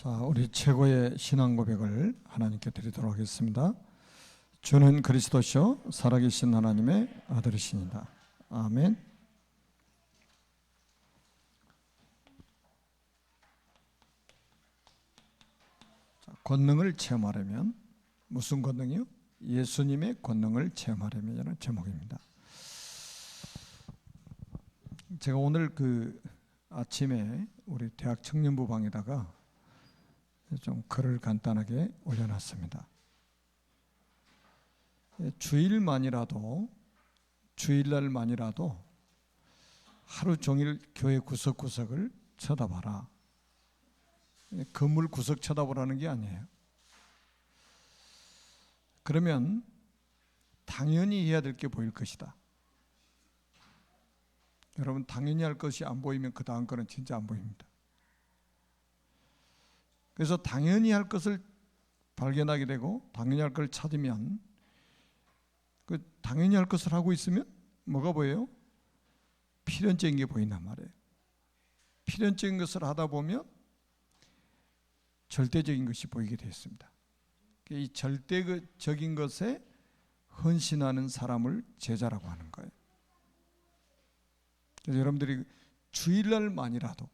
자, 우리 최고의 신앙 고백을 하나님께 드리도록 하겠습니다. 주는 그리스도시요 살아계신 하나님의 아들이시니다. 아멘. 자, 권능을 체험하려면 무슨 권능이요? 예수님의 권능을 체험하려면이라는 제목입니다. 제가 오늘 아침에 우리 대학 청년부 방에다가 좀 글을 간단하게 올려놨습니다. 주일날만이라도 하루 종일 교회 구석구석을 쳐다봐라. 건물 구석 쳐다보라는 게 아니에요. 그러면 당연히 해야 될 게 보일 것이다. 여러분, 당연히 할 것이 안 보이면 그 다음 거는 진짜 안 보입니다. 그래서 당연히 할 것을 발견하게 되고 당연히 할 걸 찾으면 그 당연히 할 것을 하고 있으면 뭐가 보여요? 필연적인 게 보인단 말이에요. 필연적인 것을 하다 보면 절대적인 것이 보이게 되었습니다. 이 절대적인 것에 헌신하는 사람을 제자라고 하는 거예요. 그래서 여러분들이 주일날만이라도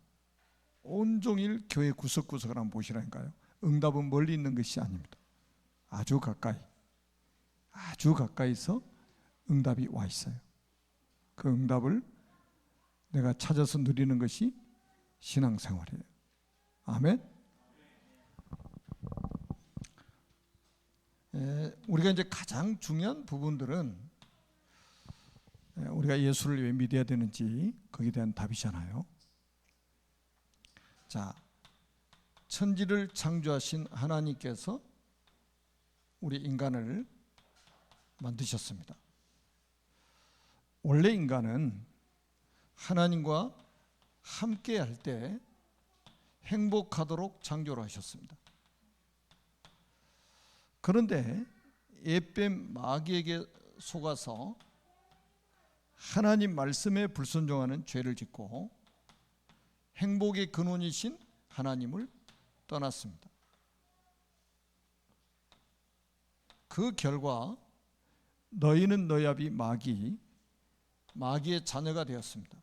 온종일 교회 구석구석을 한번 보시라니까요. 응답은 멀리 있는 것이 아닙니다. 아주 가까이서 응답이 와 있어요. 그 응답을 내가 찾아서 누리는 것이 신앙생활이에요. 아멘. 우리가 이제 가장 중요한 부분들은 우리가 예수를 왜 믿어야 되는지 거기에 대한 답이잖아요. 자, 천지를 창조하신 하나님께서 우리 인간을 만드셨습니다. 원래 인간은 하나님과 함께 할 때 행복하도록 창조를 하셨습니다. 그런데 옛뱀 마귀에게 속아서 하나님 말씀에 불순종하는 죄를 짓고 행복의 근원이신 하나님을 떠났습니다. 그 결과 너희는 너희 아비 마귀의 자녀가 되었습니다.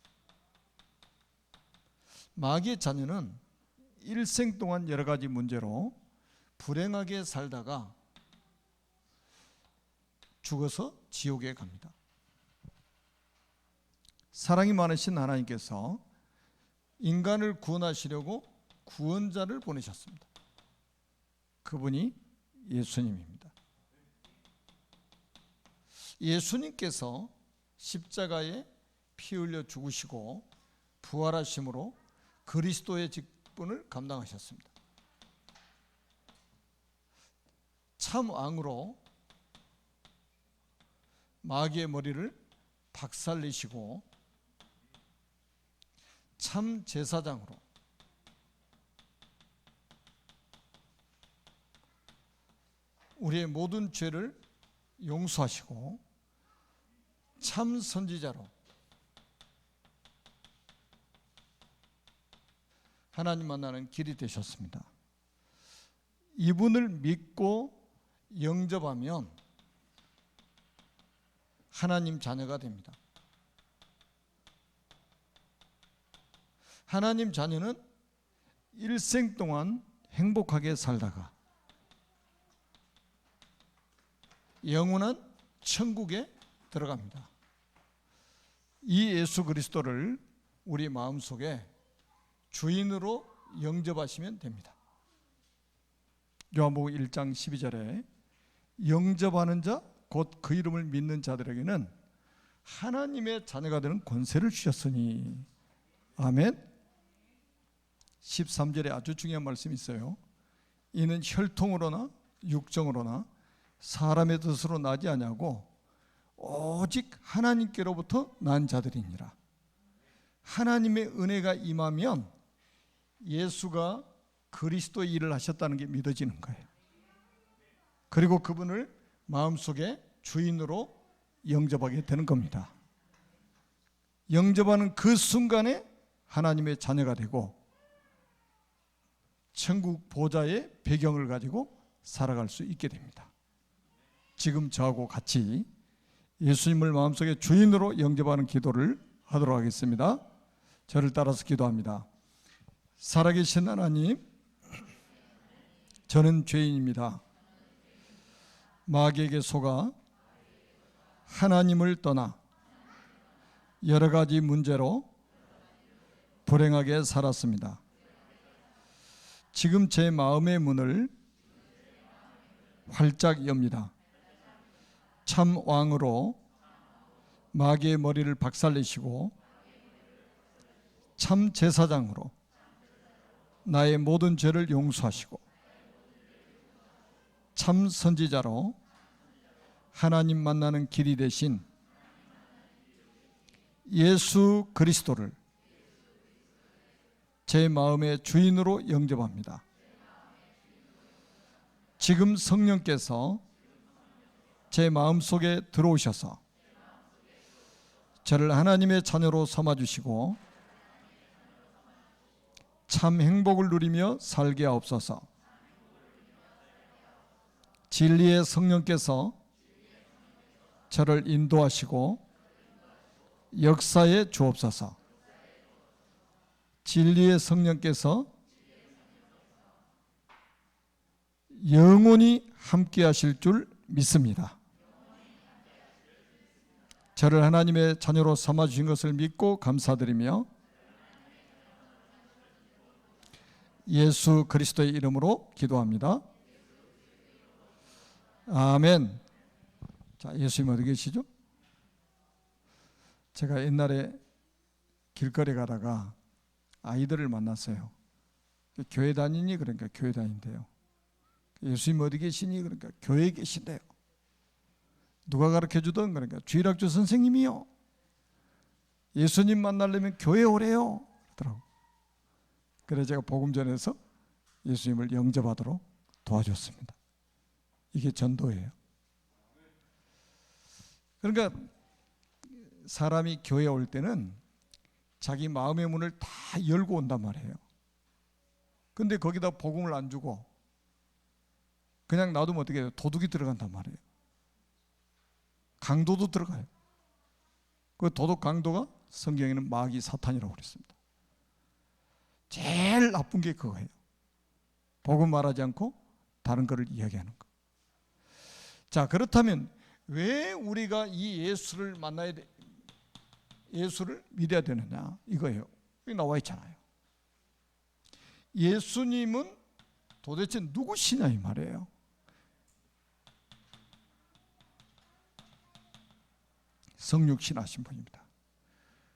마귀의 자녀는 일생 동안 여러 가지 문제로 불행하게 살다가 죽어서 지옥에 갑니다. 사랑이 많으신 하나님께서 인간을 구원하시려고 구원자를 보내셨습니다. 그분이 예수님입니다. 예수님께서 십자가에 피 흘려 죽으시고 부활하심으로 그리스도의 직분을 감당하셨습니다. 참 왕으로 마귀의 머리를 박살내시고 참 제사장으로 우리의 모든 죄를 용서하시고 참 선지자로 하나님 만나는 길이 되셨습니다. 이분을 믿고 영접하면 하나님 자녀가 됩니다. 하나님 자녀는 일생 동안 행복하게 살다가 영원한 천국에 들어갑니다. 이 예수 그리스도를 우리 마음속에 주인으로 영접하시면 됩니다. 요한복음 1장 12절에 영접하는 자 곧 그 이름을 믿는 자들에게는 하나님의 자녀가 되는 권세를 주셨으니. 아멘. 13절에 아주 중요한 말씀이 있어요. 이는 혈통으로나 육정으로나 사람의 뜻으로 나지 아니하고 오직 하나님께로부터 난 자들이니라. 하나님의 은혜가 임하면 예수가 그리스도의 일을 하셨다는 게 믿어지는 거예요. 그리고 그분을 마음속에 주인으로 영접하게 되는 겁니다. 영접하는 그 순간에 하나님의 자녀가 되고 천국 보좌의 배경을 가지고 살아갈 수 있게 됩니다. 지금 저하고 같이 예수님을 마음속에 주인으로 영접하는 기도를 하도록 하겠습니다. 저를 따라서 기도합니다. 살아계신 하나님, 저는 죄인입니다. 마귀에게 속아 하나님을 떠나 여러 가지 문제로 불행하게 살았습니다. 지금 제 마음의 문을 활짝 엽니다. 참 왕으로 마귀의 머리를 박살내시고 참 제사장으로 나의 모든 죄를 용서하시고 참 선지자로 하나님 만나는 길이 되신 예수 그리스도를 제 마음의 주인으로 영접합니다. 지금 성령께서 제 마음속에 들어오셔서 저를 하나님의 자녀로 삼아주시고 참 행복을 누리며 살게 하옵소서. 진리의 성령께서 저를 인도하시고 역사에 주옵소서. 진리의 성령께서 영원히 함께 하실 줄 믿습니다. 저를 하나님의 자녀로 삼아주신 것을 믿고 감사드리며 예수 그리스도의 이름으로 기도합니다. 아멘. 자, 예수님 어디 계시죠? 제가 옛날에 길거리 가다가 아이들을 만났어요. 교회 다니니? 그러니까 교회 다닌대요. 예수님 어디 계시니? 그러니까 교회에 계신대요. 누가 가르쳐주던? 그러니까 주일학교 선생님이요. 예수님 만나려면 교회 오래요. 그러더라고. 그래서 제가 복음 전해서 예수님을 영접하도록 도와줬습니다. 이게 전도예요. 그러니까 사람이 교회에 올 때는 자기 마음의 문을 다 열고 온단 말이에요. 근데 거기다 복음을 안 주고 그냥 놔두면 어떻게 해요? 도둑이 들어간단 말이에요. 강도도 들어가요. 그 도둑 강도가 성경에는 마귀 사탄이라고 그랬습니다. 제일 나쁜 게 그거예요. 복음 말하지 않고 다른 거를 이야기하는 거. 자, 그렇다면 왜 우리가 이 예수를 만나야 돼? 예수를 믿어야 되느냐? 이거예요. 여기 나와 있잖아요. 예수님은 도대체 누구시냐 이 말이에요. 성육신하신 분입니다.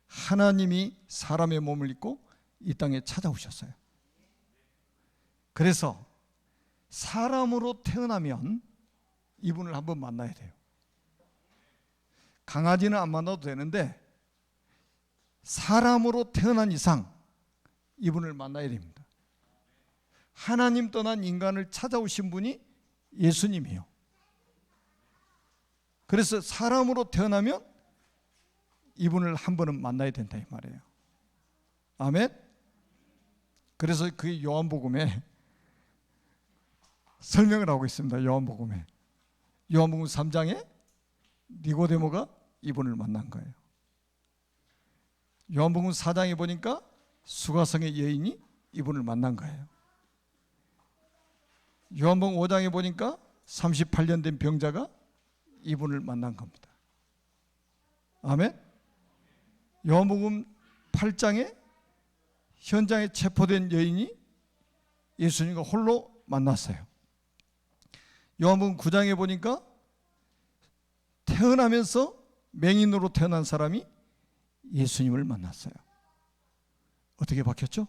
하나님이 사람의 몸을 입고 이 땅에 찾아오셨어요. 그래서 사람으로 태어나면 이분을 한번 만나야 돼요. 강아지는 안 만나도 되는데 사람으로 태어난 이상 이분을 만나야 됩니다. 하나님 떠난 인간을 찾아오신 분이 예수님이에요. 그래서 사람으로 태어나면 이분을 한 번은 만나야 된다 이 말이에요. 아멘. 그래서 그 요한복음에 설명을 하고 있습니다. 요한복음에 3장에 니고데모가 이분을 만난 거예요. 요한복음 4장에 보니까 수가성의 여인이 이분을 만난 거예요. 요한복음 5장에 보니까 38년 된 병자가 이분을 만난 겁니다. 아멘. 요한복음 8장에 현장에 체포된 여인이 예수님과 홀로 만났어요. 요한복음 9장에 보니까 태어나면서 맹인으로 태어난 사람이 예수님을 만났어요. 어떻게 바뀌었죠?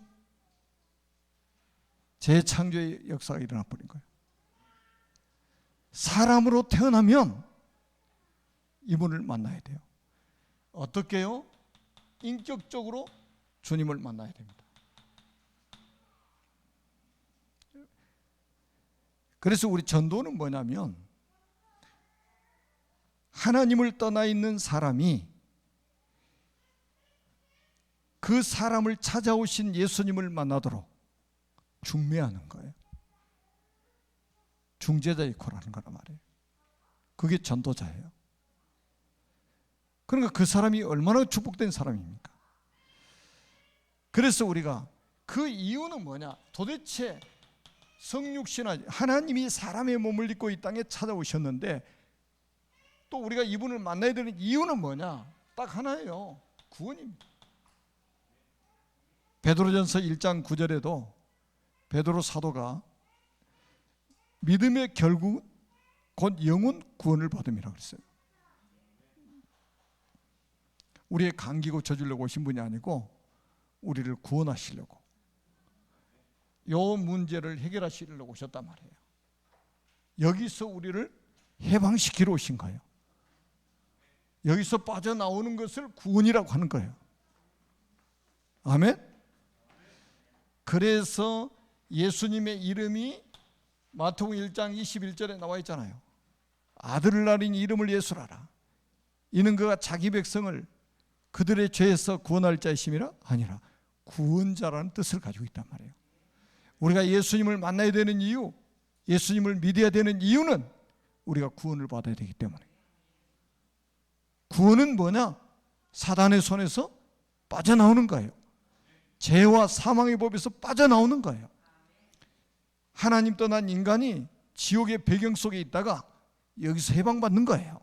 재창조의 역사가 일어나 버린 거예요. 사람으로 태어나면 이분을 만나야 돼요. 어떻게요? 인격적으로 주님을 만나야 됩니다. 그래서 우리 전도는 뭐냐면 하나님을 떠나 있는 사람이 그 사람을 찾아오신 예수님을 만나도록 중매하는 거예요. 중재자 역할을 하는 거란 말이에요. 그게 전도자예요. 그러니까 그 사람이 얼마나 축복된 사람입니까? 그래서 우리가 그 이유는 뭐냐? 도대체 성육신하 하나님이 사람의 몸을 입고 이 땅에 찾아오셨는데 또 우리가 이분을 만나야 되는 이유는 뭐냐? 딱 하나예요. 구원입니다. 베드로전서 1장 9절에도 베드로 사도가 믿음의 결국 곧 영혼 구원을 받음이라고 그랬어요. 우리의 감기 고쳐주려고 오신 분이 아니고 우리를 구원하시려고, 요 문제를 해결하시려고 오셨단 말이에요. 여기서 우리를 해방시키러 오신 거예요. 여기서 빠져나오는 것을 구원이라고 하는 거예요. 아멘? 그래서 예수님의 이름이 마태복음 1장 21절에 나와 있잖아요. 아들을 낳은 이름을 예수라라. 이는 그가 자기 백성을 그들의 죄에서 구원할 자이심이라 아니라 구원자라는 뜻을 가지고 있단 말이에요. 우리가 예수님을 만나야 되는 이유, 예수님을 믿어야 되는 이유는 우리가 구원을 받아야 되기 때문에. 구원은 뭐냐? 사단의 손에서 빠져나오는 거예요. 죄와 사망의 법에서 빠져나오는 거예요. 하나님 떠난 인간이 지옥의 배경 속에 있다가 여기서 해방받는 거예요.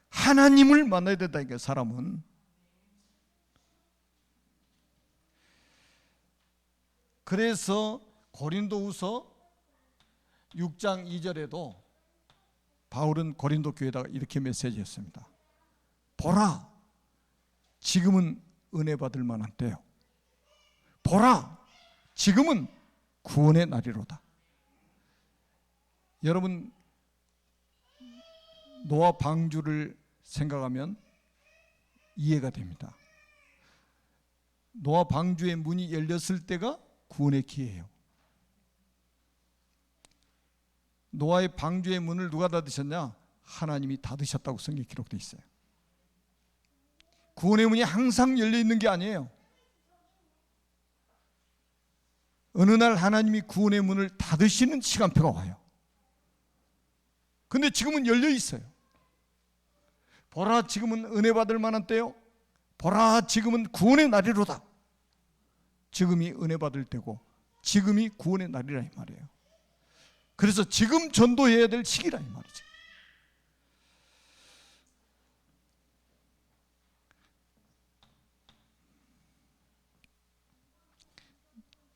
하나님을 만나야 된다니까, 사람은. 그래서 고린도후서 6장 2절에도 바울은 고린도 교회에다가 이렇게 메시지했습니다. 보라, 지금은 은혜 받을 만한 때요. 보라, 지금은 구원의 날이로다. 여러분, 노아 방주를 생각하면 이해가 됩니다. 노아 방주의 문이 열렸을 때가 구원의 기회예요. 노아의 방주의 문을 누가 닫으셨냐? 하나님이 닫으셨다고 성경에 기록되어 있어요. 구원의 문이 항상 열려 있는 게 아니에요. 어느 날 하나님이 구원의 문을 닫으시는 시간표가 와요. 근데 지금은 열려 있어요. 보라, 지금은 은혜 받을 만한 때요. 보라, 지금은 구원의 날이로다. 지금이 은혜 받을 때고 지금이 구원의 날이라 이 말이에요. 그래서 지금 전도해야 될 시기라 이 말이죠.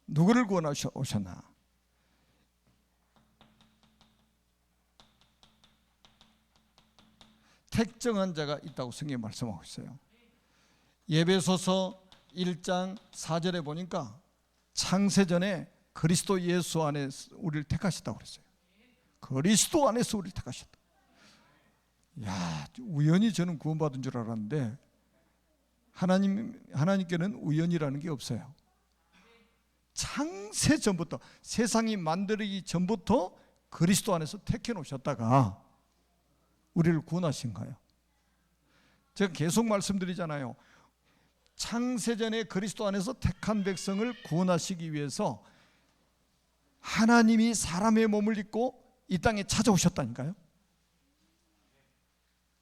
누구를 구원하셨나? 택정한 자가 있다고 성경에 말씀하고 있어요. 예배소서 1장 4절에 보니까 창세전에 그리스도 예수 안에서 우리를 택하셨다고 그랬어요. 그리스도 안에서 우리를 택하셨다. 야, 우연히 저는 구원받은 줄 알았는데 하나님께는 우연이라는 게 없어요. 창세전부터, 세상이 만들기 전부터 그리스도 안에서 택해 놓으셨다가 우리를 구원하신 거예요. 제가 계속 말씀드리잖아요. 창세전에 그리스도 안에서 택한 백성을 구원하시기 위해서 하나님이 사람의 몸을 입고 이 땅에 찾아오셨다니까요.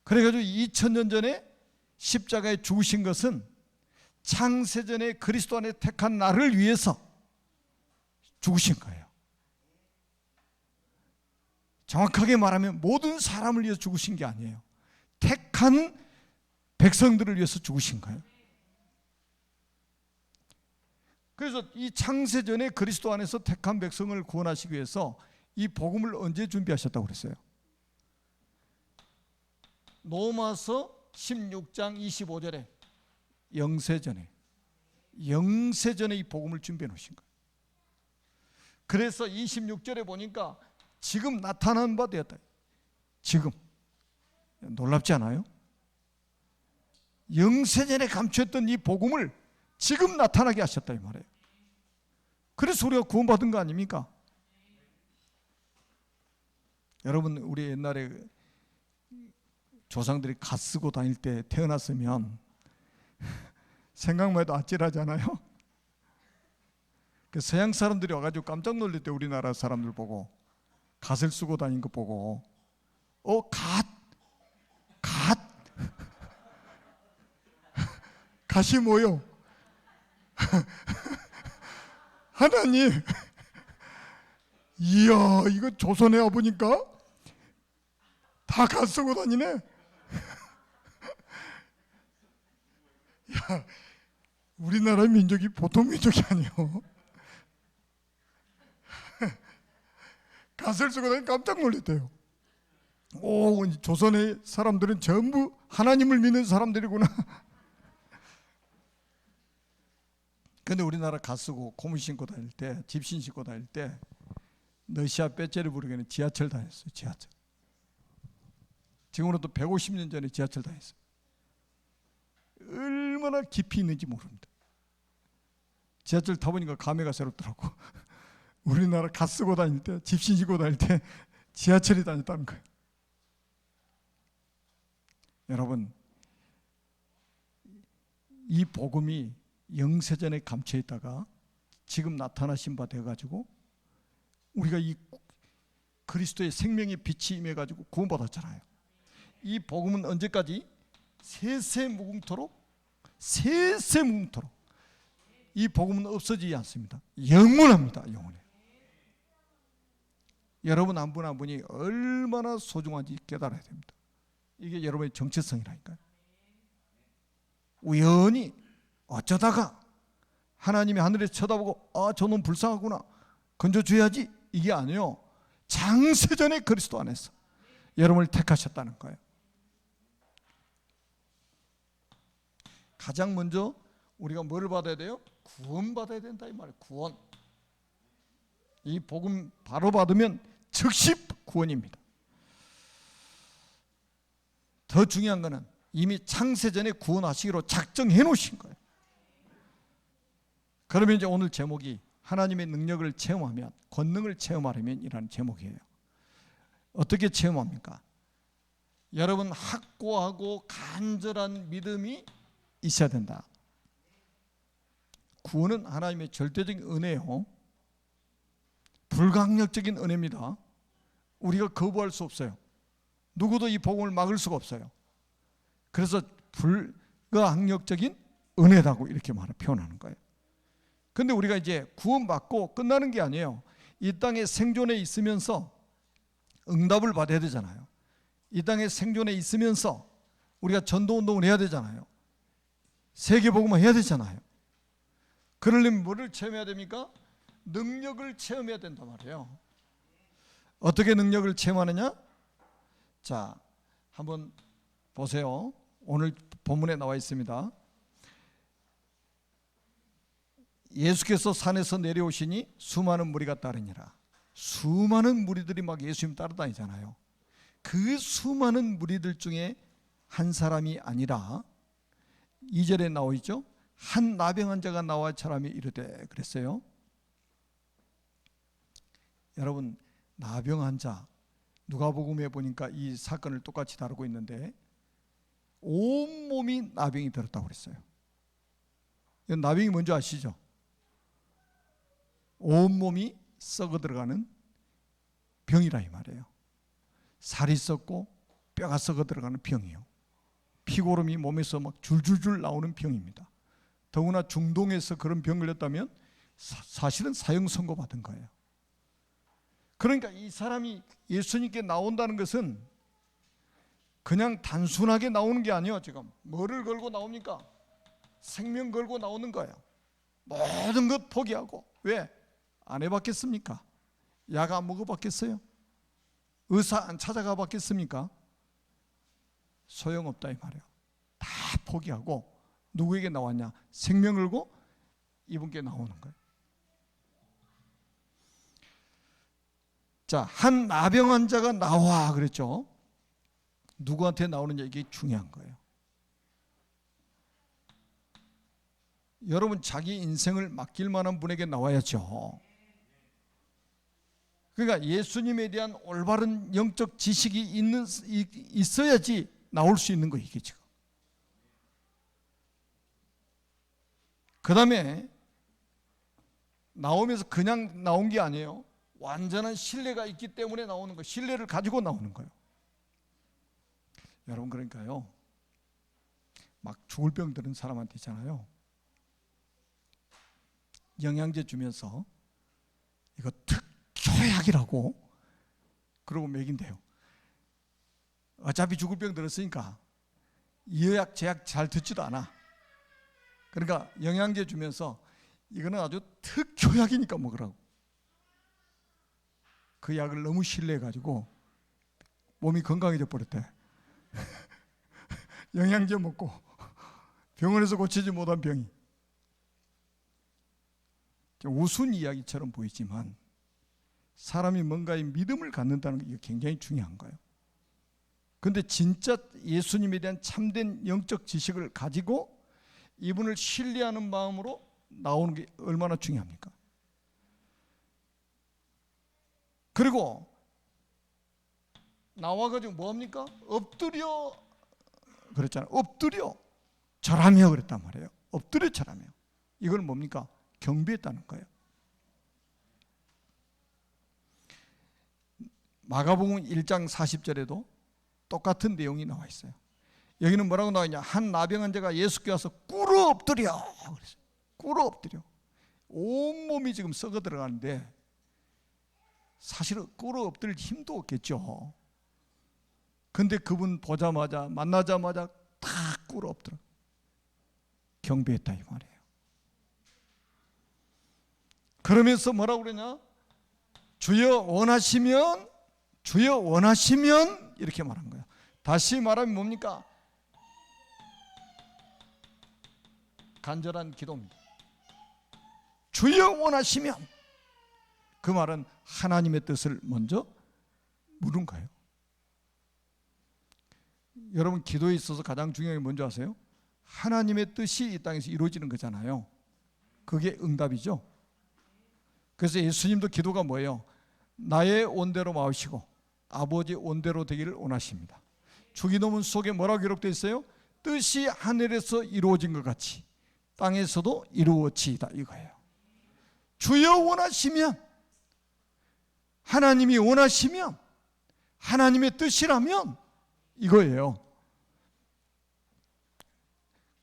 그래가지고 2000년 전에 십자가에 죽으신 것은 창세전에 그리스도 안에 택한 나를 위해서 죽으신 거예요. 정확하게 말하면 모든 사람을 위해서 죽으신 게 아니에요. 택한 백성들을 위해서 죽으신 거예요. 그래서 이 창세전에 그리스도 안에서 택한 백성을 구원하시기 위해서 이 복음을 언제 준비하셨다고 그랬어요? 로마서 16장 25절에 영세전에 이 복음을 준비해 놓으신 거예요. 그래서 26절에 보니까 지금 나타난 바 되었다. 지금. 놀랍지 않아요? 영세전에 감추었던 이 복음을 지금 나타나게 하셨다 이 말이에요. 그래서 우리가 구원받은 거 아닙니까? 여러분, 우리 옛날에 조상들이 갓 쓰고 다닐 때 태어났으면 생각만 해도 아찔하잖아요. 그 서양 사람들이 와가지고 깜짝 놀랐대. 우리나라 사람들 보고 갓을 쓰고 다니는 거 보고 갓 갓이 뭐요? 하나님, 이야, 이거 조선에 와보니까 다 갓 쓰고 다니네. 야, 우리나라 민족이 보통 민족이 아니요. 갓을 쓰고 다니까 깜짝 놀랐대요. 조선의 사람들은 전부 하나님을 믿는 사람들이구나. 근데 우리나라 갓 쓰고 고무 신고 다닐 때, 집신 신고 다닐 때 러시아 빼째를 부르기에는 지하철 다녔어요. 지하철. 지금으로부터 150년 전에 지하철 다녔어요. 얼마나 깊이 있는지 모릅니다. 지하철 타보니까 감회가 새롭더라고. 우리나라 갓 쓰고 다닐 때, 집신 신고 다닐 때 지하철이 다녔다는 거예요. 여러분, 이 복음이 영세전에 감춰 있다가 지금 나타나신 바 되어가지고 우리가 이 그리스도의 생명의 빛이 임해가지고 구원받았잖아요. 이 복음은 언제까지? 세세무궁토록 이 복음은 없어지지 않습니다. 영원합니다. 영원해. 여러분 한 분 한 분이 얼마나 소중한지 깨달아야 됩니다. 이게 여러분의 정체성이라니까요. 우연히 어쩌다가 하나님이 하늘에서 쳐다보고 저놈 불쌍하구나 건져줘야지 이게 아니에요. 장세전에 그리스도 안에서 여러분을 택하셨다는 거예요. 가장 먼저 우리가 뭐를 받아야 돼요? 구원받아야 된다 이 말이에요. 구원. 이 복음 바로 받으면 즉시 구원입니다. 더 중요한 것은 이미 창세전에 구원하시기로 작정해 놓으신 거예요. 그러면 이제 오늘 제목이 하나님의 능력을 체험하면, 권능을 체험하려면 이라는 제목이에요. 어떻게 체험합니까? 여러분 확고하고 간절한 믿음이 있어야 된다. 구원은 하나님의 절대적인 은혜요. 불강력적인 은혜입니다. 우리가 거부할 수 없어요. 누구도 이 복음을 막을 수가 없어요. 그래서 불가항력적인 은혜라고 이렇게 표현하는 거예요. 근데 우리가 이제 구원받고 끝나는 게 아니에요. 이 땅에 생존해 있으면서 응답을 받아야 되잖아요. 이 땅에 생존해 있으면서 우리가 전도운동을 해야 되잖아요. 세계복음을 해야 되잖아요. 그러려면 뭐를 체험해야 됩니까? 능력을 체험해야 된단 말이에요. 어떻게 능력을 체험하느냐? 자, 한번 보세요. 오늘 본문에 나와 있습니다. 예수께서 산에서 내려오시니 수많은 무리가 따르니라. 수많은 무리들이 막 예수님 따라다니잖아요. 그 수많은 무리들 중에 한 사람이 아니라 2절에 나와 있죠. 한 나병 환자가 나와 사람이 이르되 그랬어요. 여러분 나병 환자 누가복음에 보니까 이 사건을 똑같이 다루고 있는데 온몸이 나병이 들었다고 그랬어요. 나병이 뭔지 아시죠? 온몸이 썩어 들어가는 병이라 이 말이에요. 살이 썩고 뼈가 썩어 들어가는 병이에요. 피고름이 몸에서 막 줄줄줄 나오는 병입니다. 더구나 중동에서 그런 병 걸렸다면 사실은 사형 선고받은 거예요. 그러니까 이 사람이 예수님께 나온다는 것은 그냥 단순하게 나오는 게 아니에요. 지금 뭐를 걸고 나옵니까? 생명 걸고 나오는 거예요. 모든 것 포기하고. 왜? 안 해봤겠습니까? 약 안 먹어봤겠어요? 의사 안 찾아가 봤겠습니까? 소용없다 이 말이에요. 다 포기하고 누구에게 나왔냐? 생명 걸고 이분께 나오는 거예요. 자, 한 나병 환자가 나와 그랬죠. 누구한테 나오느냐 이게 중요한 거예요. 여러분 자기 인생을 맡길 만한 분에게 나와야죠. 그러니까 예수님에 대한 올바른 영적 지식이 있어야지 나올 수 있는 거예요. 이게 지금 다음에 나오면서 그냥 나온 게 아니에요. 완전한 신뢰가 있기 때문에 나오는 거예요. 신뢰를 가지고 나오는 거예요. 여러분, 그러니까요, 막 죽을 병 드는 사람한테 있잖아요, 영양제 주면서 이거 특효약이라고 그러고 먹인대요. 어차피 죽을 병 들었으니까 이약 제약 잘 듣지도 않아. 그러니까 영양제 주면서 이거는 아주 특효약이니까 먹으라고. 그 약을 너무 신뢰해가지고 몸이 건강해져 버렸대. 영양제 먹고 병원에서 고치지 못한 병이. 우스운 이야기처럼 보이지만 사람이 뭔가에 믿음을 갖는다는 게 굉장히 중요한 거예요. 그런데 진짜 예수님에 대한 참된 영적 지식을 가지고 이분을 신뢰하는 마음으로 나오는 게 얼마나 중요합니까? 그리고 나와가지고 뭐합니까? 엎드려 그랬잖아요. 엎드려 절하며 그랬단 말이에요. 엎드려 절하며. 이걸 뭡니까? 경배했다는 거예요. 마가복음 1장 40절에도 똑같은 내용이 나와 있어요. 여기는 뭐라고 나와 있냐? 한 나병 환자가 예수께 와서 꿇어 엎드려 그랬어요. 꿇어 엎드려. 온몸이 지금 썩어 들어가는데 사실은 꿇어 엎드릴 힘도 없겠죠. 근데 그분 보자마자 만나자마자 다 꿇어 엎드려 경배했다 이 말이에요. 그러면서 뭐라고 그러냐? 주여 원하시면, 주여 원하시면 이렇게 말한 거예요. 다시 말하면 뭡니까? 간절한 기도입니다. 주여 원하시면, 그 말은 하나님의 뜻을 먼저 물은 거예요. 여러분, 기도에 있어서 가장 중요한 게 뭔지 아세요? 하나님의 뜻이 이 땅에서 이루어지는 거잖아요. 그게 응답이죠. 그래서 예수님도 기도가 뭐예요? 나의 온대로 마으시고 아버지 온대로 되기를 원하십니다. 주기도문 속에 뭐라고 기록되어 있어요? 뜻이 하늘에서 이루어진 것 같이 땅에서도 이루어지이다 이거예요. 주여 원하시면, 하나님이 원하시면, 하나님의 뜻이라면 이거예요.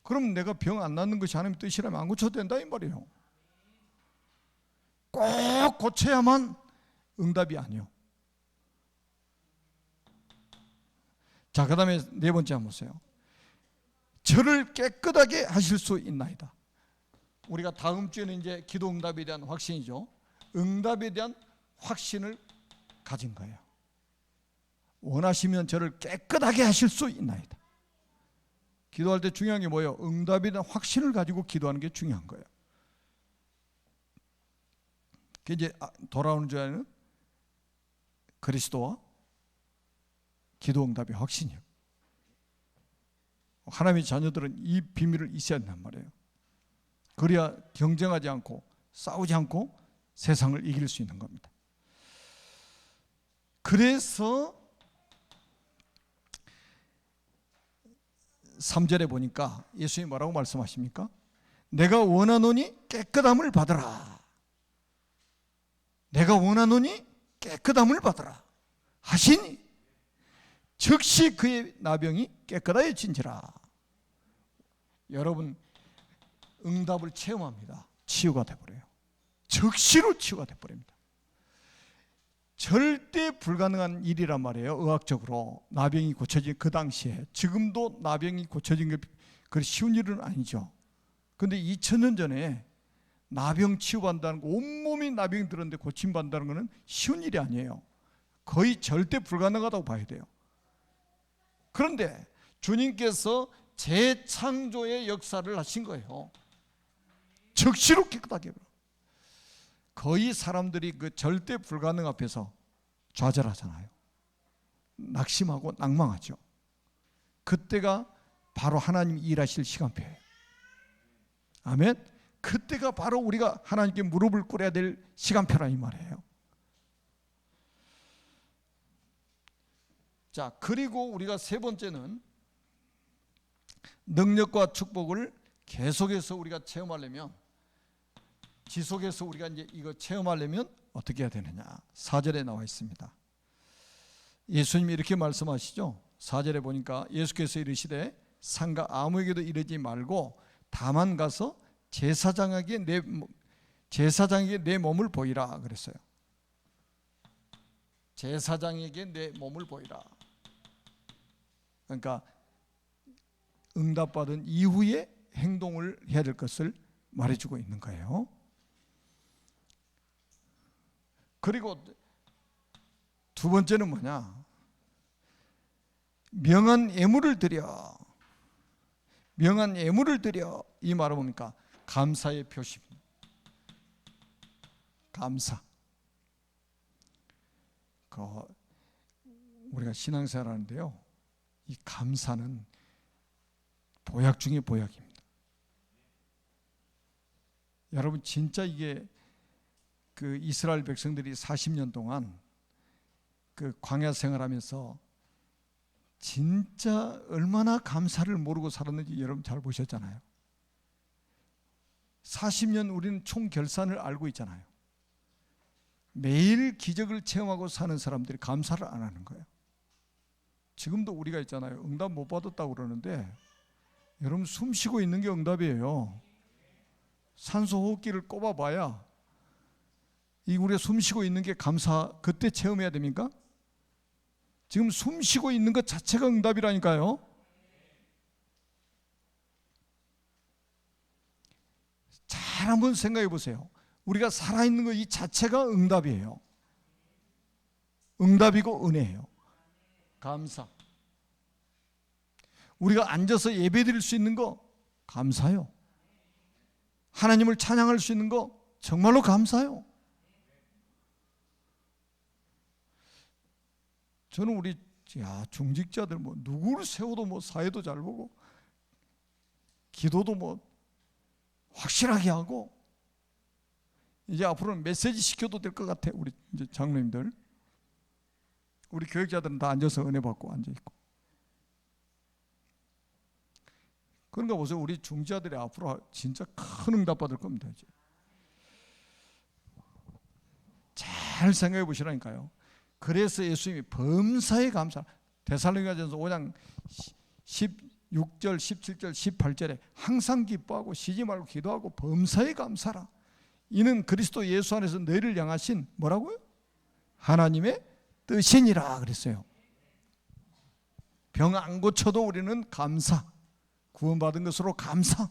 그럼 내가 병 안 낫는 것이 하나님의 뜻이라면 안 고쳐도 된다 이 말이에요. 꼭 고쳐야만 응답이 아니요. 자, 그 다음에 네 번째 한번 보세요. 저를 깨끗하게 하실 수 있나이다. 우리가 다음 주에는 이제 기도 응답에 대한 확신이죠. 응답에 대한 확신을 가진 거예요. 원하시면 저를 깨끗하게 하실 수 있나이다. 기도할 때 중요한 게 뭐예요? 응답에 대한 확신을 가지고 기도하는 게 중요한 거예요. 그 이제 돌아오는 주에는 그리스도와 기도 응답의 확신이에요. 하나님의 자녀들은 이 비밀을 있어야 한단 말이에요. 그래야 경쟁하지 않고 싸우지 않고 세상을 이길 수 있는 겁니다. 그래서 3절에 보니까 예수님이 뭐라고 말씀하십니까? 내가 원하노니 깨끗함을 받으라. 내가 원하노니 깨끗함을 받으라 하시니 즉시 그의 나병이 깨끗하여진지라. 여러분, 응답을 체험합니다. 치유가 돼버려요. 즉시로 치유가 돼버립니다. 절대 불가능한 일이란 말이에요. 의학적으로 나병이 고쳐진 그 당시에. 지금도 나병이 고쳐진 게 그리 쉬운 일은 아니죠. 그런데 2000년 전에 나병 치유받는다는 거, 온몸이 나병이 들었는데 고침받는다는 것은 쉬운 일이 아니에요. 거의 절대 불가능하다고 봐야 돼요. 그런데 주님께서 재창조의 역사를 하신 거예요. 즉시로 깨끗하게. 거의 사람들이 그 절대 불가능 앞에서 좌절하잖아요. 낙심하고 낭망하죠. 그때가 바로 하나님이 일하실 시간표예요. 아멘. 그때가 바로 우리가 하나님께 무릎을 꿇어야 될 시간표라 이 말이에요. 자, 그리고 우리가 세 번째는 능력과 축복을 계속해서 우리가 체험하려면, 지속해서 우리가 이제 이거 체험하려면 어떻게 해야 되느냐? 4절에 나와 있습니다. 예수님이 이렇게 말씀하시죠. 4절에 보니까 예수께서 이르시되 상가 아무에게도 이르지 말고 다만 가서 제사장에게 내 몸을 보이라 그랬어요. 제사장에게 내 몸을 보이라. 그러니까 응답받은 이후에 행동을 해야 될 것을 말해주고 있는 거예요. 그리고 두 번째는 뭐냐? 명한 예물을 드려. 명한 예물을 드려. 이 말은 뭡니까? 감사의 표시입니다. 감사. 우리가 신앙생활 하는데요, 이 감사는 보약 중에 보약입니다. 여러분, 진짜 이게 그 이스라엘 백성들이 40년 동안 그 광야 생활하면서 진짜 얼마나 감사를 모르고 살았는지 여러분 잘 보셨잖아요. 40년 우리는 총 결산을 알고 있잖아요. 매일 기적을 체험하고 사는 사람들이 감사를 안 하는 거예요. 지금도 우리가 있잖아요. 응답 못 받았다고 그러는데 여러분, 숨 쉬고 있는 게 응답이에요. 산소 호흡기를 꼽아봐야 이 우리가 숨 쉬고 있는 게 감사, 그때 체험해야 됩니까? 지금 숨 쉬고 있는 것 자체가 응답이라니까요. 잘 한번 생각해 보세요. 우리가 살아있는 것 이 자체가 응답이에요. 응답이고 은혜예요. 감사. 우리가 앉아서 예배 드릴 수 있는 거 감사요. 하나님을 찬양할 수 있는 거 정말로 감사요. 저는 우리 중직자들 누구를 세워도 사회도 잘 보고 기도도 확실하게 하고 이제 앞으로는 메시지 시켜도 될 것 같아. 우리 이제 장로님들, 우리 교육자들은 다 앉아서 은혜 받고 앉아 있고. 그러니까 보세요. 우리 중직자들이 앞으로 진짜 큰 응답 받을 겁니다. 이제. 잘 생각해 보시라니까요. 그래서 예수님이 범사에 감사, 데살로니가전서 5장 16절, 17절, 18절에 항상 기뻐하고 쉬지 말고 기도하고 범사에 감사라. 이는 그리스도 예수 안에서 너희를 향하신 뭐라고요? 하나님의 뜻이니라 그랬어요. 병 안 고쳐도 우리는 감사, 구원받은 것으로 감사.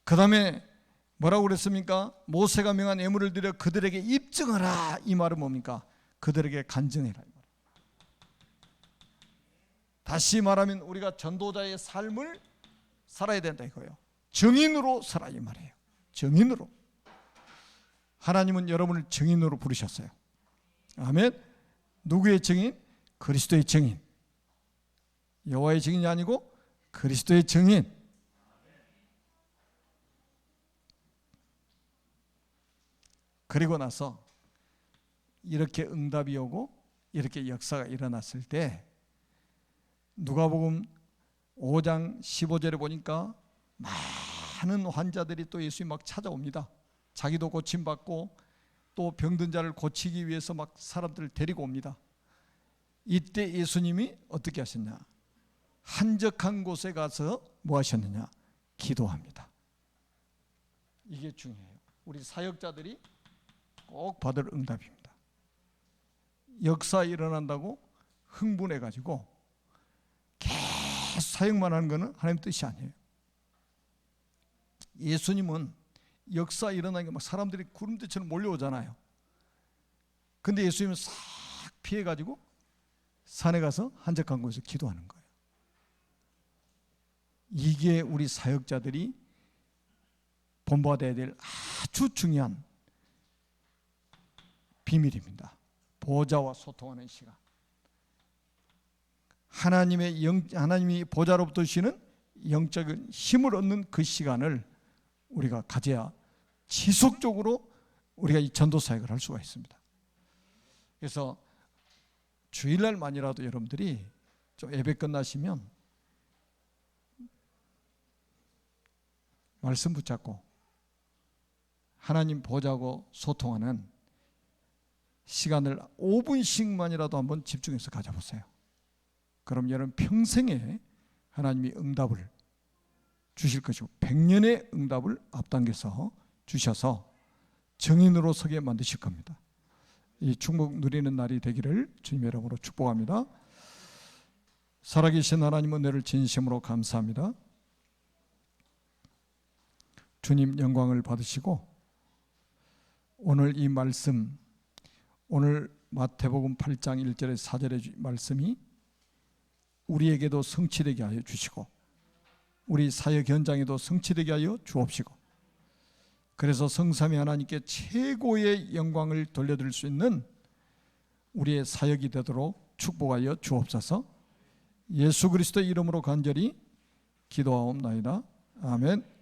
그 다음에 뭐라고 그랬습니까? 모세가 명한 예물을 드려 그들에게 입증하라. 이 말은 뭡니까? 그들에게 간증해라. 다시 말하면 우리가 전도자의 삶을 살아야 된다 이거예요. 증인으로 살아 이 말이에요. 증인으로. 하나님은 여러분을 증인으로 부르셨어요. 아멘. 누구의 증인? 그리스도의 증인. 여호와의 증인이 아니고 그리스도의 증인. 그리고 나서 이렇게 응답이 오고 이렇게 역사가 일어났을 때 누가복음 5장 15절에 보니까 많은 환자들이 또 예수님 막 찾아옵니다. 자기도 고침받고 또 병든 자를 고치기 위해서 막 사람들을 데리고 옵니다. 이때 예수님이 어떻게 하셨냐? 한적한 곳에 가서 뭐 하셨느냐? 기도합니다. 이게 중요해요. 우리 사역자들이 꼭 받을 응답입니다. 역사 일어난다고 흥분해가지고 계속 사역만 하는 것은 하나님 뜻이 아니에요. 예수님은 역사 일어나는 게 막 사람들이 구름대처럼 몰려오잖아요. 근데 예수님은 싹 피해가지고 산에 가서 한적한 곳에서 기도하는 거예요. 이게 우리 사역자들이 본받아야 될 아주 중요한 비밀입니다. 보좌와 소통하는 시간. 하나님이 보좌로부터 주시는 영적인 힘을 얻는 그 시간을 우리가 가져야 지속적으로 우리가 이 전도 사역을 할 수가 있습니다. 그래서 주일날만이라도 여러분들이 좀 예배 끝나시면 말씀 붙잡고 하나님 보자고 소통하는 시간을 5분씩만이라도 한번 집중해서 가져보세요. 그럼 여러분 평생에 하나님이 응답을 주실 것이고 100년의 응답을 앞당겨서 주셔서 정인으로 서게 만드실 겁니다. 이 축복 누리는 날이 되기를 주님의 이름으로 축복합니다. 살아계신 하나님 은혜를 진심으로 감사합니다. 주님 영광을 받으시고 오늘 이 말씀, 오늘 마태복음 8장 1절에 4절의 말씀이 우리에게도 성취되게 하여 주시고 우리 사역 현장에도 성취되게 하여 주옵시고, 그래서 성삼위 하나님께 최고의 영광을 돌려드릴 수 있는 우리의 사역이 되도록 축복하여 주옵소서. 예수 그리스도의 이름으로 간절히 기도하옵나이다. 아멘.